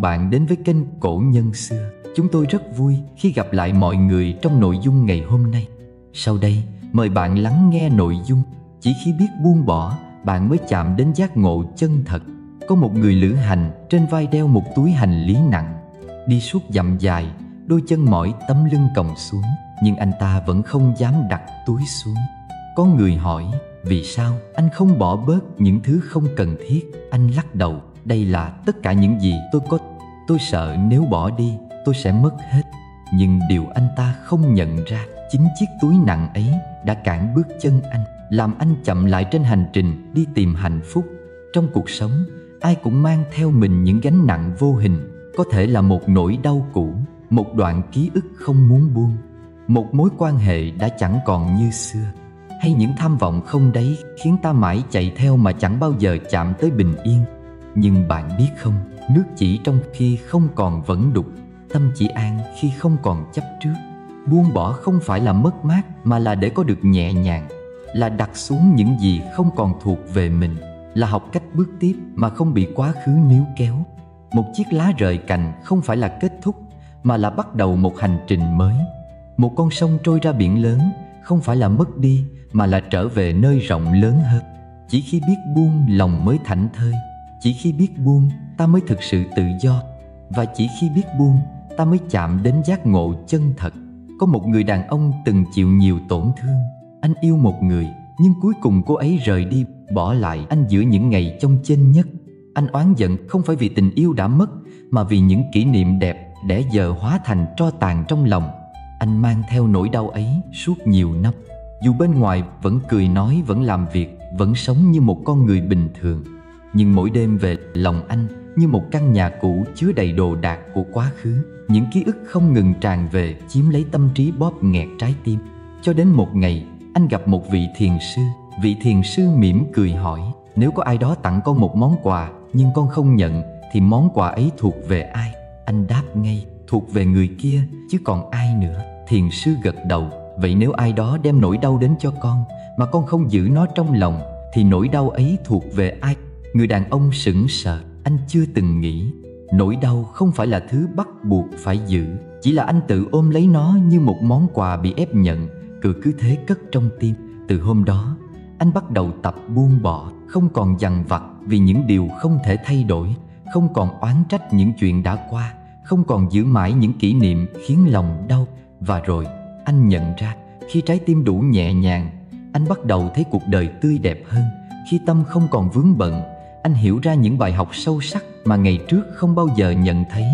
bạn đến với kênh Cổ Nhân Xưa. Chúng tôi rất vui khi gặp lại mọi người trong nội dung ngày hôm nay. Sau đây, mời bạn lắng nghe nội dung Chỉ khi biết buông bỏ, bạn mới chạm đến giác ngộ chân thật. Có một người lữ hành trên vai đeo một túi hành lý nặng. Đi suốt dặm dài, đôi chân mỏi, tấm lưng còng xuống, nhưng anh ta vẫn không dám đặt túi xuống. Có người hỏi, vì sao anh không bỏ bớt những thứ không cần thiết? Anh lắc đầu, đây là tất cả những gì tôi có. Tôi sợ nếu bỏ đi, tôi sẽ mất hết. Nhưng điều anh ta không nhận ra, chính chiếc túi nặng ấy đã cản bước chân anh, làm anh chậm lại trên hành trình đi tìm hạnh phúc. Trong cuộc sống, ai cũng mang theo mình những gánh nặng vô hình. Có thể là một nỗi đau cũ, một đoạn ký ức không muốn buông, một mối quan hệ đã chẳng còn như xưa, hay những tham vọng không đáy khiến ta mãi chạy theo mà chẳng bao giờ chạm tới bình yên. Nhưng bạn biết không, nước chỉ trong khi không còn vẫn đục, tâm chỉ an khi không còn chấp trước. Buông bỏ không phải là mất mát, mà là để có được nhẹ nhàng, là đặt xuống những gì không còn thuộc về mình, là học cách bước tiếp mà không bị quá khứ níu kéo. Một chiếc lá rời cành không phải là kết thúc, mà là bắt đầu một hành trình mới. Một con sông trôi ra biển lớn không phải là mất đi, mà là trở về nơi rộng lớn hơn. Chỉ khi biết buông, lòng mới thảnh thơi. Chỉ khi biết buông, ta mới thực sự tự do. Và chỉ khi biết buông, ta mới chạm đến giác ngộ chân thật. Có một người đàn ông từng chịu nhiều tổn thương. Anh yêu một người, nhưng cuối cùng cô ấy rời đi, bỏ lại anh giữa những ngày chông chênh nhất. Anh oán giận không phải vì tình yêu đã mất, mà vì những kỷ niệm đẹp đã giờ hóa thành tro tàn trong lòng. Anh mang theo nỗi đau ấy suốt nhiều năm. Dù bên ngoài vẫn cười nói, vẫn làm việc, vẫn sống như một con người bình thường, nhưng mỗi đêm về, lòng anh như một căn nhà cũ chứa đầy đồ đạc của quá khứ. Những ký ức không ngừng tràn về, chiếm lấy tâm trí, bóp nghẹt trái tim. Cho đến một ngày, anh gặp một vị thiền sư. Vị thiền sư mỉm cười hỏi, nếu có ai đó tặng con một món quà, nhưng con không nhận, thì món quà ấy thuộc về ai? Anh đáp ngay, thuộc về người kia, chứ còn ai nữa. Thiền sư gật đầu, vậy nếu ai đó đem nỗi đau đến cho con, mà con không giữ nó trong lòng, thì nỗi đau ấy thuộc về ai? Người đàn ông sững sờ, anh chưa từng nghĩ nỗi đau không phải là thứ bắt buộc phải giữ, chỉ là anh tự ôm lấy nó như một món quà bị ép nhận, cứ thế cất trong tim. Từ hôm đó, anh bắt đầu tập buông bỏ, không còn dằn vặt vì những điều không thể thay đổi, không còn oán trách những chuyện đã qua, không còn giữ mãi những kỷ niệm khiến lòng đau. Và rồi, anh nhận ra, khi trái tim đủ nhẹ nhàng, anh bắt đầu thấy cuộc đời tươi đẹp hơn. Khi tâm không còn vướng bận, anh hiểu ra những bài học sâu sắc mà ngày trước không bao giờ nhận thấy.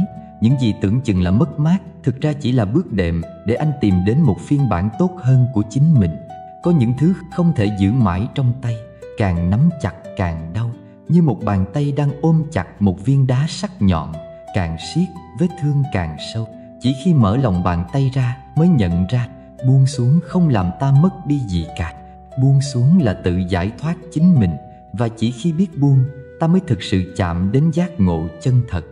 Những gì tưởng chừng là mất mát, thực ra chỉ là bước đệm để anh tìm đến một phiên bản tốt hơn của chính mình. Có những thứ không thể giữ mãi trong tay, càng nắm chặt càng đau, như một bàn tay đang ôm chặt một viên đá sắc nhọn. Càng siết, vết thương càng sâu. Chỉ khi mở lòng bàn tay ra mới nhận ra, buông xuống không làm ta mất đi gì cả. Buông xuống là tự giải thoát chính mình. Và chỉ khi biết buông, ta mới thực sự chạm đến giác ngộ chân thật.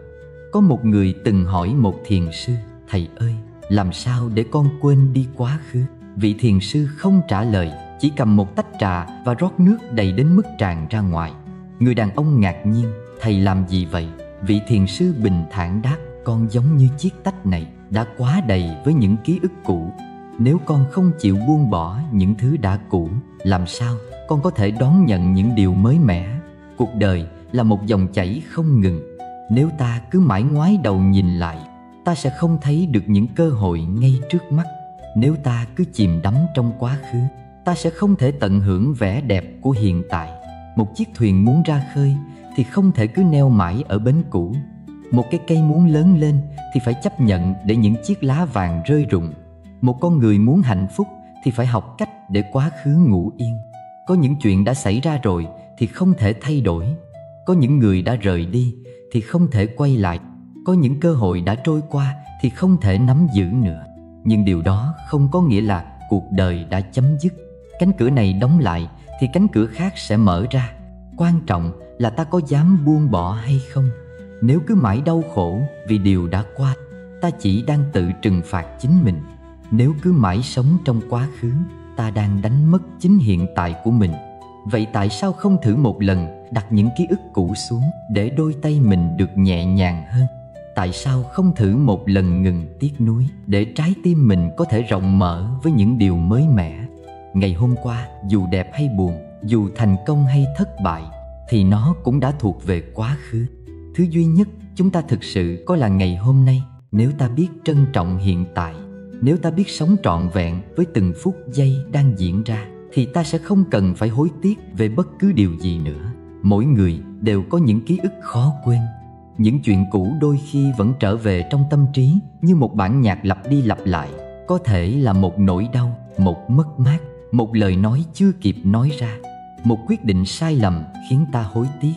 Có một người từng hỏi một thiền sư, thầy ơi, làm sao để con quên đi quá khứ? Vị thiền sư không trả lời, chỉ cầm một tách trà và rót nước đầy đến mức tràn ra ngoài. Người đàn ông ngạc nhiên, thầy làm gì vậy? Vị thiền sư bình thản đáp, con giống như chiếc tách này, đã quá đầy với những ký ức cũ. Nếu con không chịu buông bỏ những thứ đã cũ, làm sao con có thể đón nhận những điều mới mẻ? Cuộc đời là một dòng chảy không ngừng. Nếu ta cứ mãi ngoái đầu nhìn lại, ta sẽ không thấy được những cơ hội ngay trước mắt. Nếu ta cứ chìm đắm trong quá khứ, ta sẽ không thể tận hưởng vẻ đẹp của hiện tại. Một chiếc thuyền muốn ra khơi thì không thể cứ neo mãi ở bến cũ. Một cái cây muốn lớn lên thì phải chấp nhận để những chiếc lá vàng rơi rụng. Một con người muốn hạnh phúc thì phải học cách để quá khứ ngủ yên. Có những chuyện đã xảy ra rồi thì không thể thay đổi. Có những người đã rời đi thì không thể quay lại. Có những cơ hội đã trôi qua thì không thể nắm giữ nữa. Nhưng điều đó không có nghĩa là cuộc đời đã chấm dứt. Cánh cửa này đóng lại thì cánh cửa khác sẽ mở ra. Quan trọng là ta có dám buông bỏ hay không. Nếu cứ mãi đau khổ vì điều đã qua, ta chỉ đang tự trừng phạt chính mình. Nếu cứ mãi sống trong quá khứ, ta đang đánh mất chính hiện tại của mình. Vậy tại sao không thử một lần đặt những ký ức cũ xuống để đôi tay mình được nhẹ nhàng hơn? tại sao không thử một lần ngừng tiếc nuối, để trái tim mình có thể rộng mở với những điều mới mẻ? Ngày hôm qua, dù đẹp hay buồn, dù thành công hay thất bại, thì nó cũng đã thuộc về quá khứ. Thứ duy nhất chúng ta thực sự có là ngày hôm nay. Nếu ta biết trân trọng hiện tại, nếu ta biết sống trọn vẹn với từng phút giây đang diễn ra, thì ta sẽ không cần phải hối tiếc về bất cứ điều gì nữa. Mỗi người đều có những ký ức khó quên. Những chuyện cũ đôi khi vẫn trở về trong tâm trí như một bản nhạc lặp đi lặp lại. Có thể là một nỗi đau, một mất mát, một lời nói chưa kịp nói ra, một quyết định sai lầm khiến ta hối tiếc.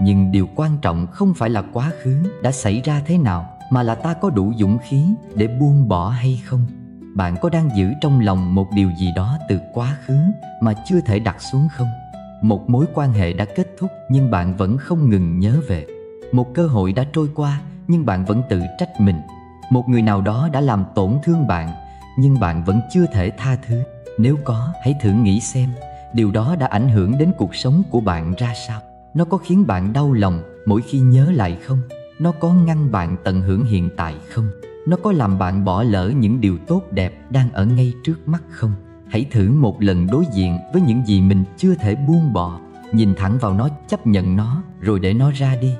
Nhưng điều quan trọng không phải là quá khứ đã xảy ra thế nào, mà là ta có đủ dũng khí để buông bỏ hay không. Bạn có đang giữ trong lòng một điều gì đó từ quá khứ mà chưa thể đặt xuống không? Một mối quan hệ đã kết thúc nhưng bạn vẫn không ngừng nhớ về. Một cơ hội đã trôi qua nhưng bạn vẫn tự trách mình. Một người nào đó đã làm tổn thương bạn nhưng bạn vẫn chưa thể tha thứ. Nếu có, hãy thử nghĩ xem điều đó đã ảnh hưởng đến cuộc sống của bạn ra sao. Nó có khiến bạn đau lòng mỗi khi nhớ lại không? Nó có ngăn bạn tận hưởng hiện tại không? Nó có làm bạn bỏ lỡ những điều tốt đẹp đang ở ngay trước mắt không? Hãy thử một lần đối diện với những gì mình chưa thể buông bỏ. Nhìn thẳng vào nó, chấp nhận nó, rồi để nó ra đi.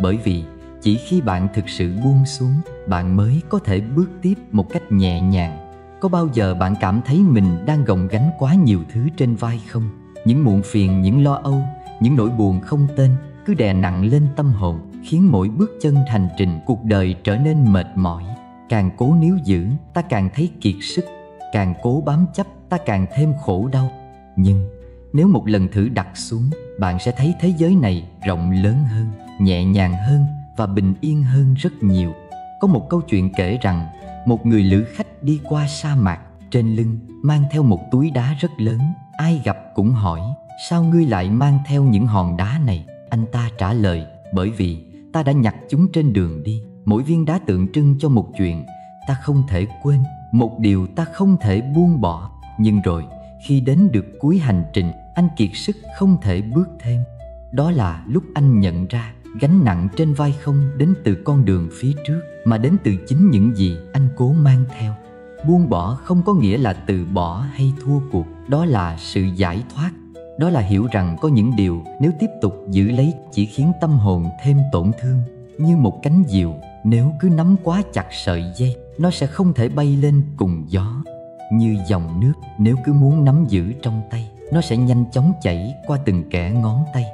Bởi vì chỉ khi bạn thực sự buông xuống, bạn mới có thể bước tiếp một cách nhẹ nhàng. Có bao giờ bạn cảm thấy mình đang gồng gánh quá nhiều thứ trên vai không? Những muộn phiền, những lo âu, những nỗi buồn không tên cứ đè nặng lên tâm hồn, khiến mỗi bước chân hành trình cuộc đời trở nên mệt mỏi. Càng cố níu giữ, ta càng thấy kiệt sức. Càng cố bám chấp, ta càng thêm khổ đau. Nhưng nếu một lần thử đặt xuống, bạn sẽ thấy thế giới này rộng lớn hơn, nhẹ nhàng hơn và bình yên hơn rất nhiều. Có một câu chuyện kể rằng một người lữ khách đi qua sa mạc, trên lưng mang theo một túi đá rất lớn. Ai gặp cũng hỏi: sao ngươi lại mang theo những hòn đá này? Anh ta trả lời: bởi vì ta đã nhặt chúng trên đường đi. Mỗi viên đá tượng trưng cho một chuyện ta không thể quên, một điều ta không thể buông bỏ. Nhưng rồi khi đến được cuối hành trình, anh kiệt sức không thể bước thêm. Đó là lúc anh nhận ra gánh nặng trên vai không đến từ con đường phía trước, mà đến từ chính những gì anh cố mang theo. Buông bỏ không có nghĩa là từ bỏ hay thua cuộc. Đó là sự giải thoát. Đó là hiểu rằng có những điều nếu tiếp tục giữ lấy chỉ khiến tâm hồn thêm tổn thương. Như một cánh diều, nếu cứ nắm quá chặt sợi dây, nó sẽ không thể bay lên cùng gió. Như dòng nước, nếu cứ muốn nắm giữ trong tay, nó sẽ nhanh chóng chảy qua từng kẽ ngón tay.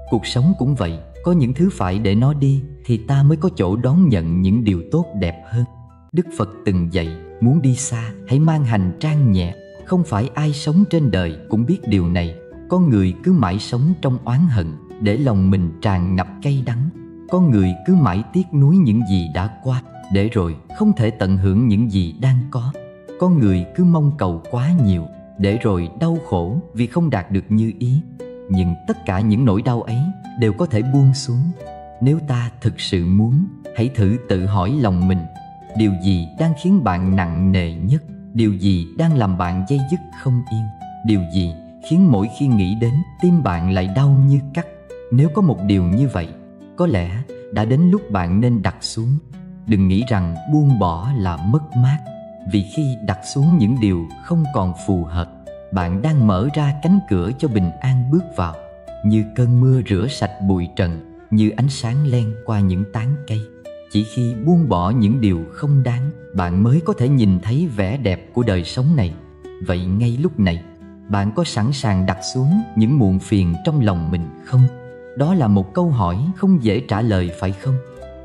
Cuộc sống cũng vậy, có những thứ phải để nó đi thì ta mới có chỗ đón nhận những điều tốt đẹp hơn. Đức Phật từng dạy, muốn đi xa hãy mang hành trang nhẹ. Không phải ai sống trên đời cũng biết điều này. Có người cứ mãi sống trong oán hận, để lòng mình tràn ngập cay đắng. Có người cứ mãi tiếc nuối những gì đã qua, để rồi không thể tận hưởng những gì đang có. Có người cứ mong cầu quá nhiều, để rồi đau khổ vì không đạt được như ý. Nhưng tất cả những nỗi đau ấy đều có thể buông xuống. Nếu ta thực sự muốn, hãy thử tự hỏi lòng mình: điều gì đang khiến bạn nặng nề nhất? Điều gì đang làm bạn day dứt không yên? Điều gì khiến mỗi khi nghĩ đến, tim bạn lại đau như cắt? Nếu có một điều như vậy, có lẽ đã đến lúc bạn nên đặt xuống. Đừng nghĩ rằng buông bỏ là mất mát, vì khi đặt xuống những điều không còn phù hợp, bạn đang mở ra cánh cửa cho bình an bước vào. Như cơn mưa rửa sạch bụi trần, như ánh sáng len qua những tán cây. Chỉ khi buông bỏ những điều không đáng, bạn mới có thể nhìn thấy vẻ đẹp của đời sống này. Vậy ngay lúc này, bạn có sẵn sàng đặt xuống những muộn phiền trong lòng mình không? Đó là một câu hỏi không dễ trả lời, phải không?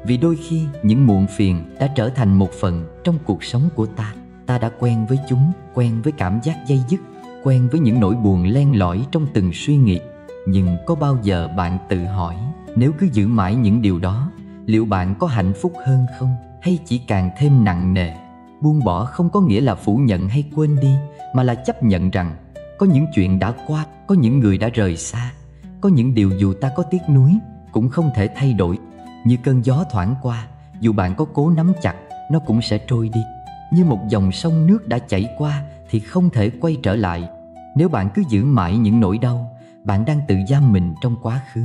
Vì đôi khi những muộn phiền đã trở thành một phần trong cuộc sống của ta. Ta đã quen với chúng, quen với cảm giác day dứt, quen với những nỗi buồn len lỏi trong từng suy nghĩ. Nhưng có bao giờ bạn tự hỏi, nếu cứ giữ mãi những điều đó, liệu bạn có hạnh phúc hơn không? Hay chỉ càng thêm nặng nề? Buông bỏ không có nghĩa là phủ nhận hay quên đi, mà là chấp nhận rằng có những chuyện đã qua, có những người đã rời xa, có những điều dù ta có tiếc nuối cũng không thể thay đổi. Như cơn gió thoảng qua, dù bạn có cố nắm chặt, nó cũng sẽ trôi đi. Như một dòng sông nước đã chảy qua thì không thể quay trở lại. Nếu bạn cứ giữ mãi những nỗi đau, bạn đang tự giam mình trong quá khứ.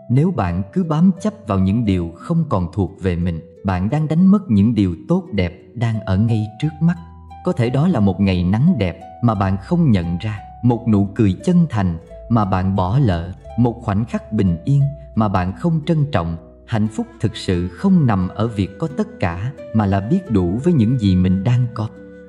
Nếu bạn cứ bám chấp vào những điều không còn thuộc về mình, bạn đang đánh mất những điều tốt đẹp đang ở ngay trước mắt. Có thể đó là một ngày nắng đẹp mà bạn không nhận ra, một nụ cười chân thành mà bạn bỏ lỡ, một khoảnh khắc bình yên mà bạn không trân trọng. Hạnh phúc thực sự không nằm ở việc có tất cả, mà là biết đủ với những gì mình đang có.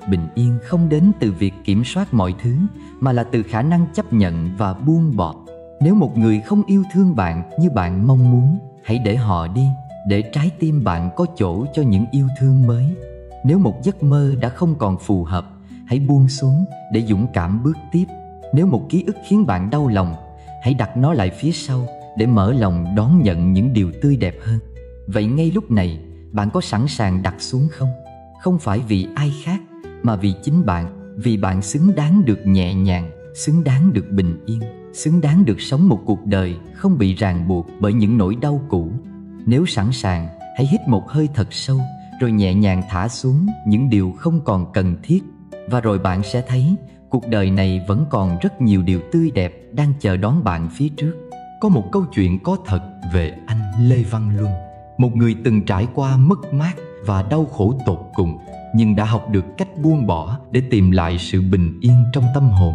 Bình yên không đến từ việc kiểm soát mọi thứ, mà là từ khả năng chấp nhận và buông bỏ. Nếu một người không yêu thương bạn như bạn mong muốn, hãy để họ đi, để trái tim bạn có chỗ cho những yêu thương mới. Nếu một giấc mơ đã không còn phù hợp, hãy buông xuống để dũng cảm bước tiếp. Nếu một ký ức khiến bạn đau lòng, hãy đặt nó lại phía sau để mở lòng đón nhận những điều tươi đẹp hơn. Vậy ngay lúc này, bạn có sẵn sàng đặt xuống không? Không phải vì ai khác, mà vì chính bạn. Vì bạn xứng đáng được nhẹ nhàng, xứng đáng được bình yên, xứng đáng được sống một cuộc đời không bị ràng buộc bởi những nỗi đau cũ. Nếu sẵn sàng, hãy hít một hơi thật sâu, rồi nhẹ nhàng thả xuống những điều không còn cần thiết. Và rồi bạn sẽ thấy cuộc đời này vẫn còn rất nhiều điều tươi đẹp đang chờ đón bạn phía trước. Có một câu chuyện có thật về anh Lê Văn Luân, một người từng trải qua mất mát và đau khổ tột cùng, nhưng đã học được cách buông bỏ để tìm lại sự bình yên trong tâm hồn.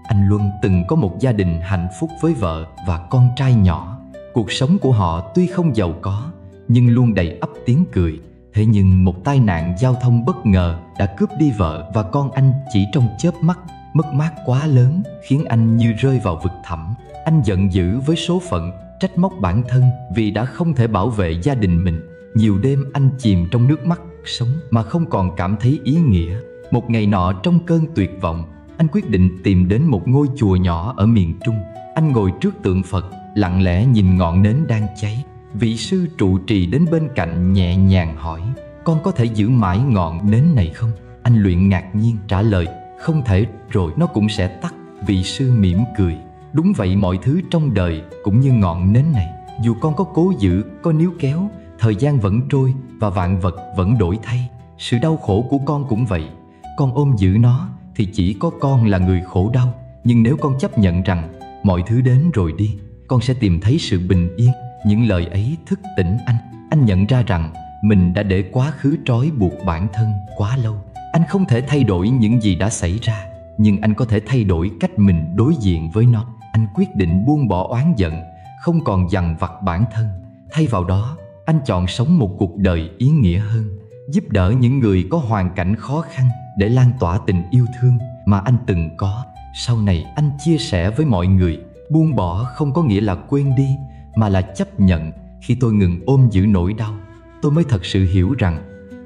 Anh Luân từng có một gia đình hạnh phúc với vợ và con trai nhỏ. Cuộc sống của họ tuy không giàu có, nhưng luôn đầy ắp tiếng cười. Thế nhưng một tai nạn giao thông bất ngờ đã cướp đi vợ và con anh chỉ trong chớp mắt. Mất mát quá lớn khiến anh như rơi vào vực thẳm. Anh giận dữ với số phận, trách móc bản thân vì đã không thể bảo vệ gia đình mình. Nhiều đêm anh chìm trong nước mắt sống mà không còn cảm thấy ý nghĩa. Một ngày nọ trong cơn tuyệt vọng, anh quyết định tìm đến một ngôi chùa nhỏ ở miền Trung. Anh ngồi trước tượng Phật, lặng lẽ nhìn ngọn nến đang cháy. Vị sư trụ trì đến bên cạnh nhẹ nhàng hỏi: "Con có thể giữ mãi ngọn nến này không?" Anh Luyện ngạc nhiên trả lời: "Không thể, rồi nó cũng sẽ tắt." Vị sư mỉm cười: "Đúng vậy, mọi thứ trong đời cũng như ngọn nến này. Dù con có cố giữ, có níu kéo, thời gian vẫn trôi và vạn vật vẫn đổi thay. Sự đau khổ của con cũng vậy. Con ôm giữ nó thì chỉ có con là người khổ đau. Nhưng nếu con chấp nhận rằng mọi thứ đến rồi đi, con sẽ tìm thấy sự bình yên." Những lời ấy thức tỉnh anh. Anh nhận ra rằng mình đã để quá khứ trói buộc bản thân quá lâu. Anh không thể thay đổi những gì đã xảy ra, nhưng anh có thể thay đổi cách mình đối diện với nó. Anh quyết định buông bỏ oán giận, không còn dằn vặt bản thân. Thay vào đó, anh chọn sống một cuộc đời ý nghĩa hơn, giúp đỡ những người có hoàn cảnh khó khăn để lan tỏa tình yêu thương mà anh từng có. Sau này anh chia sẻ với mọi người, buông bỏ không có nghĩa là quên đi, mà là chấp nhận. Khi tôi ngừng ôm giữ nỗi đau, tôi mới thật sự hiểu rằng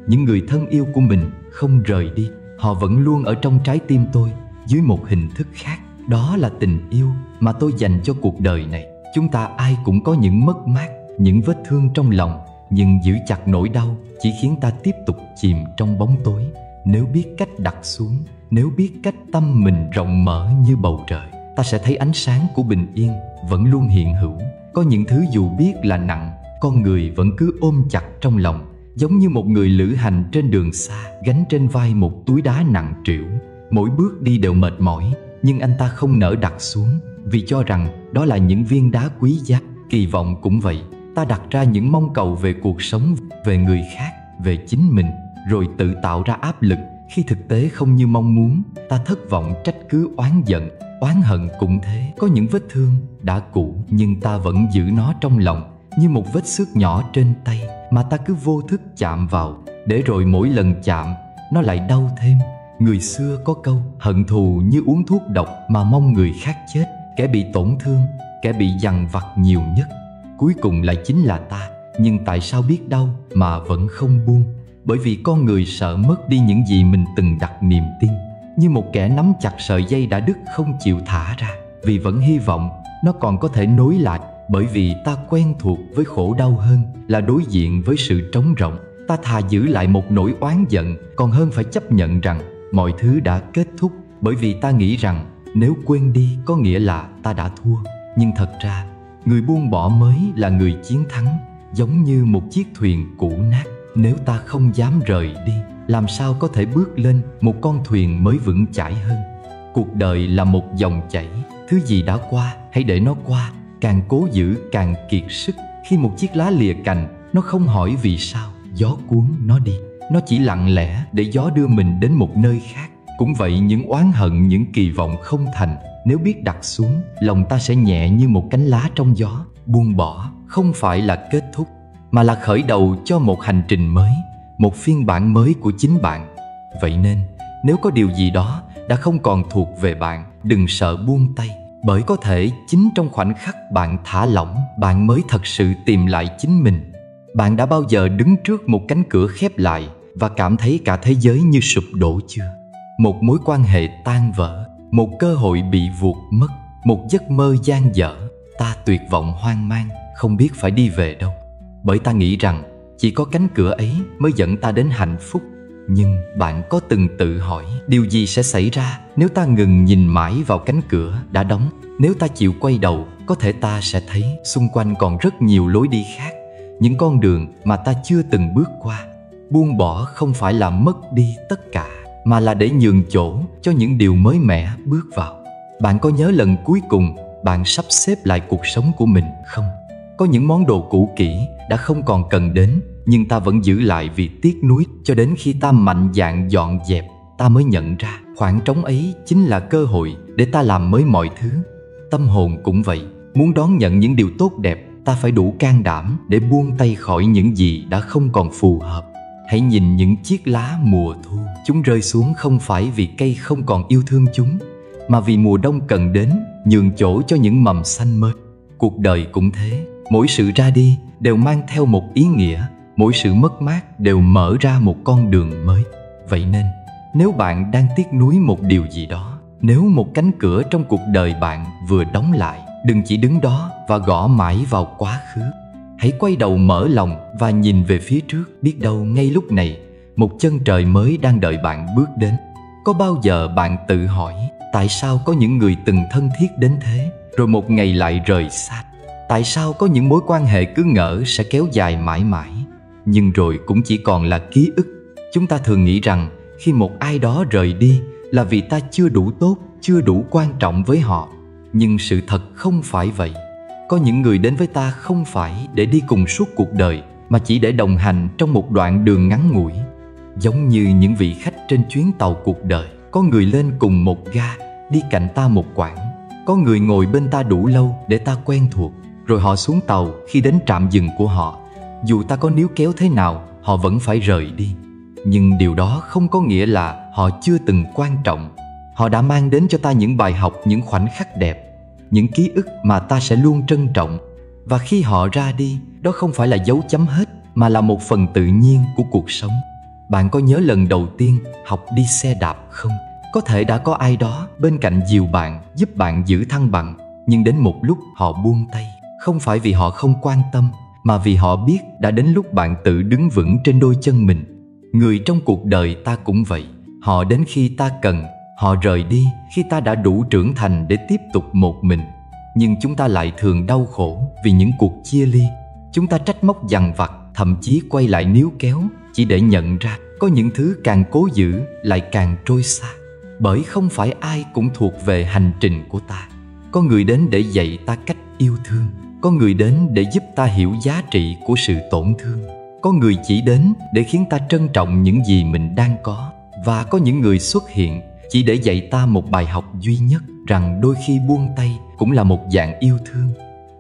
những người thân yêu của mình không rời đi. Họ vẫn luôn ở trong trái tim tôi dưới một hình thức khác. Đó là tình yêu mà tôi dành cho cuộc đời này. Chúng ta ai cũng có những mất mát, những vết thương trong lòng, nhưng giữ chặt nỗi đau chỉ khiến ta tiếp tục chìm trong bóng tối. Nếu biết cách đặt xuống, nếu biết cách tâm mình rộng mở như bầu trời, ta sẽ thấy ánh sáng của bình yên vẫn luôn hiện hữu. Có những thứ dù biết là nặng, con người vẫn cứ ôm chặt trong lòng, giống như một người lữ hành trên đường xa, gánh trên vai một túi đá nặng trĩu. Mỗi bước đi đều mệt mỏi, nhưng anh ta không nỡ đặt xuống, vì cho rằng đó là những viên đá quý giá. Kỳ vọng cũng vậy, ta đặt ra những mong cầu về cuộc sống, về người khác, về chính mình, rồi tự tạo ra áp lực. Khi thực tế không như mong muốn, ta thất vọng, trách cứ, oán giận. Oán hận cũng thế, có những vết thương đã cũ nhưng ta vẫn giữ nó trong lòng, như một vết xước nhỏ trên tay mà ta cứ vô thức chạm vào, để rồi mỗi lần chạm nó lại đau thêm. Người xưa có câu: hận thù như uống thuốc độc mà mong người khác chết. Kẻ bị tổn thương, kẻ bị dằn vặt nhiều nhất cuối cùng lại chính là ta. Nhưng tại sao biết đau mà vẫn không buông? Bởi vì con người sợ mất đi những gì mình từng đặt niềm tin. Như một kẻ nắm chặt sợi dây đã đứt không chịu thả ra, vì vẫn hy vọng nó còn có thể nối lại. Bởi vì ta quen thuộc với khổ đau hơn là đối diện với sự trống rỗng. Ta thà giữ lại một nỗi oán giận còn hơn phải chấp nhận rằng mọi thứ đã kết thúc. Bởi vì ta nghĩ rằng nếu quên đi có nghĩa là ta đã thua. Nhưng thật ra người buông bỏ mới là người chiến thắng. Giống như một chiếc thuyền cũ nát, nếu ta không dám rời đi, làm sao có thể bước lên một con thuyền mới vững chãi hơn? Cuộc đời là một dòng chảy, thứ gì đã qua hãy để nó qua. Càng cố giữ càng kiệt sức. Khi một chiếc lá lìa cành, nó không hỏi vì sao, gió cuốn nó đi. Nó chỉ lặng lẽ để gió đưa mình đến một nơi khác. Cũng vậy, những oán hận, những kỳ vọng không thành, nếu biết đặt xuống, lòng ta sẽ nhẹ như một cánh lá trong gió. Buông bỏ không phải là kết thúc, mà là khởi đầu cho một hành trình mới, một phiên bản mới của chính bạn. Vậy nên, nếu có điều gì đó đã không còn thuộc về bạn, đừng sợ buông tay. Bởi có thể chính trong khoảnh khắc bạn thả lỏng, bạn mới thật sự tìm lại chính mình. Bạn đã bao giờ đứng trước một cánh cửa khép lại và cảm thấy cả thế giới như sụp đổ chưa? Một mối quan hệ tan vỡ, một cơ hội bị vụt mất, một giấc mơ dang dở. Ta tuyệt vọng hoang mang, không biết phải đi về đâu. Bởi ta nghĩ rằng chỉ có cánh cửa ấy mới dẫn ta đến hạnh phúc. Nhưng bạn có từng tự hỏi điều gì sẽ xảy ra nếu ta ngừng nhìn mãi vào cánh cửa đã đóng? Nếu ta chịu quay đầu, có thể ta sẽ thấy xung quanh còn rất nhiều lối đi khác, những con đường mà ta chưa từng bước qua. Buông bỏ không phải là mất đi tất cả, mà là để nhường chỗ cho những điều mới mẻ bước vào. Bạn có nhớ lần cuối cùng bạn sắp xếp lại cuộc sống của mình không? Có những món đồ cũ kỹ đã không còn cần đến, nhưng ta vẫn giữ lại vì tiếc nuối. Cho đến khi ta mạnh dạn dọn dẹp, ta mới nhận ra khoảng trống ấy chính là cơ hội để ta làm mới mọi thứ. Tâm hồn cũng vậy, muốn đón nhận những điều tốt đẹp, ta phải đủ can đảm để buông tay khỏi những gì đã không còn phù hợp. Hãy nhìn những chiếc lá mùa thu, chúng rơi xuống không phải vì cây không còn yêu thương chúng, mà vì mùa đông cần đến, nhường chỗ cho những mầm xanh mới. Cuộc đời cũng thế, mỗi sự ra đi đều mang theo một ý nghĩa, mỗi sự mất mát đều mở ra một con đường mới. Vậy nên, nếu bạn đang tiếc nuối một điều gì đó, nếu một cánh cửa trong cuộc đời bạn vừa đóng lại, đừng chỉ đứng đó và gõ mãi vào quá khứ. Hãy quay đầu mở lòng và nhìn về phía trước. Biết đâu ngay lúc này, một chân trời mới đang đợi bạn bước đến. Có bao giờ bạn tự hỏi tại sao có những người từng thân thiết đến thế, rồi một ngày lại rời xa? Tại sao có những mối quan hệ cứ ngỡ sẽ kéo dài mãi mãi, nhưng rồi cũng chỉ còn là ký ức? Chúng ta thường nghĩ rằng khi một ai đó rời đi là vì ta chưa đủ tốt, chưa đủ quan trọng với họ. Nhưng sự thật không phải vậy. Có những người đến với ta không phải để đi cùng suốt cuộc đời, mà chỉ để đồng hành trong một đoạn đường ngắn ngủi. Giống như những vị khách trên chuyến tàu cuộc đời, có người lên cùng một ga, đi cạnh ta một quãng. Có người ngồi bên ta đủ lâu để ta quen thuộc, rồi họ xuống tàu khi đến trạm dừng của họ. Dù ta có níu kéo thế nào, họ vẫn phải rời đi. Nhưng điều đó không có nghĩa là họ chưa từng quan trọng. Họ đã mang đến cho ta những bài học, những khoảnh khắc đẹp, những ký ức mà ta sẽ luôn trân trọng. Và khi họ ra đi, đó không phải là dấu chấm hết, mà là một phần tự nhiên của cuộc sống. Bạn có nhớ lần đầu tiên học đi xe đạp không? Có thể đã có ai đó bên cạnh dìu bạn, giúp bạn giữ thăng bằng. Nhưng đến một lúc họ buông tay. Không phải vì họ không quan tâm, mà vì họ biết đã đến lúc bạn tự đứng vững trên đôi chân mình. Người trong cuộc đời ta cũng vậy. Họ đến khi ta cần, họ rời đi khi ta đã đủ trưởng thành để tiếp tục một mình. Nhưng chúng ta lại thường đau khổ vì những cuộc chia ly. Chúng ta trách móc dằn vặt, thậm chí quay lại níu kéo, chỉ để nhận ra có những thứ càng cố giữ lại càng trôi xa. Bởi không phải ai cũng thuộc về hành trình của ta. Có người đến để dạy ta cách yêu thương, có người đến để giúp ta hiểu giá trị của sự tổn thương, có người chỉ đến để khiến ta trân trọng những gì mình đang có, và có những người xuất hiện chỉ để dạy ta một bài học duy nhất, rằng đôi khi buông tay cũng là một dạng yêu thương.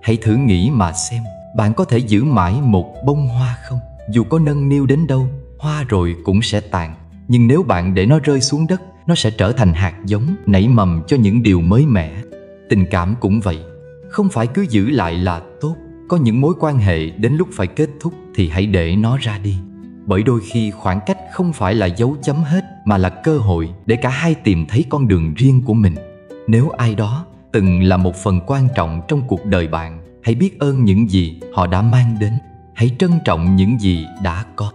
Hãy thử nghĩ mà xem, bạn có thể giữ mãi một bông hoa không? Dù có nâng niu đến đâu, hoa rồi cũng sẽ tàn. Nhưng nếu bạn để nó rơi xuống đất, nó sẽ trở thành hạt giống, nảy mầm cho những điều mới mẻ. Tình cảm cũng vậy. Không phải cứ giữ lại là tốt. Có những mối quan hệ đến lúc phải kết thúc thì hãy để nó ra đi. Bởi đôi khi khoảng cách không phải là dấu chấm hết, mà là cơ hội để cả hai tìm thấy con đường riêng của mình. Nếu ai đó từng là một phần quan trọng trong cuộc đời bạn, hãy biết ơn những gì họ đã mang đến. Hãy trân trọng những gì đã có.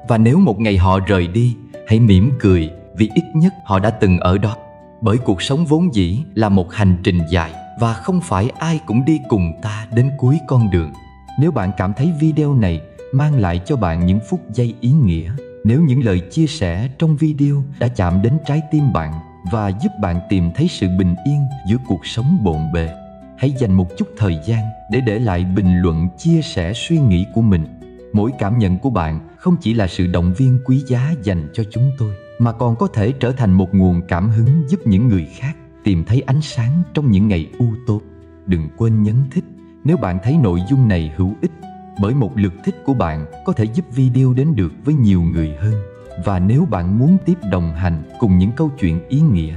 Và nếu một ngày họ rời đi, hãy mỉm cười vì ít nhất họ đã từng ở đó. Bởi cuộc sống vốn dĩ là một hành trình dài, và không phải ai cũng đi cùng ta đến cuối con đường. Nếu bạn cảm thấy video này mang lại cho bạn những phút giây ý nghĩa, nếu những lời chia sẻ trong video đã chạm đến trái tim bạn và giúp bạn tìm thấy sự bình yên giữa cuộc sống bộn bề, hãy dành một chút thời gian để để lại bình luận chia sẻ suy nghĩ của mình. Mỗi cảm nhận của bạn không chỉ là sự động viên quý giá dành cho chúng tôi, mà còn có thể trở thành một nguồn cảm hứng giúp những người khác tìm thấy ánh sáng trong những ngày u tối. Đừng quên nhấn thích nếu bạn thấy nội dung này hữu ích, bởi một lượt thích của bạn có thể giúp video đến được với nhiều người hơn. Và nếu bạn muốn tiếp đồng hành cùng những câu chuyện ý nghĩa,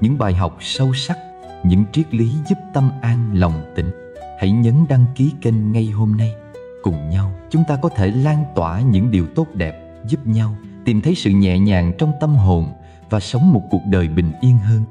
những bài học sâu sắc, những triết lý giúp tâm an lòng tĩnh, hãy nhấn đăng ký kênh ngay hôm nay. Cùng nhau, chúng ta có thể lan tỏa những điều tốt đẹp, giúp nhau tìm thấy sự nhẹ nhàng trong tâm hồn và sống một cuộc đời bình yên hơn.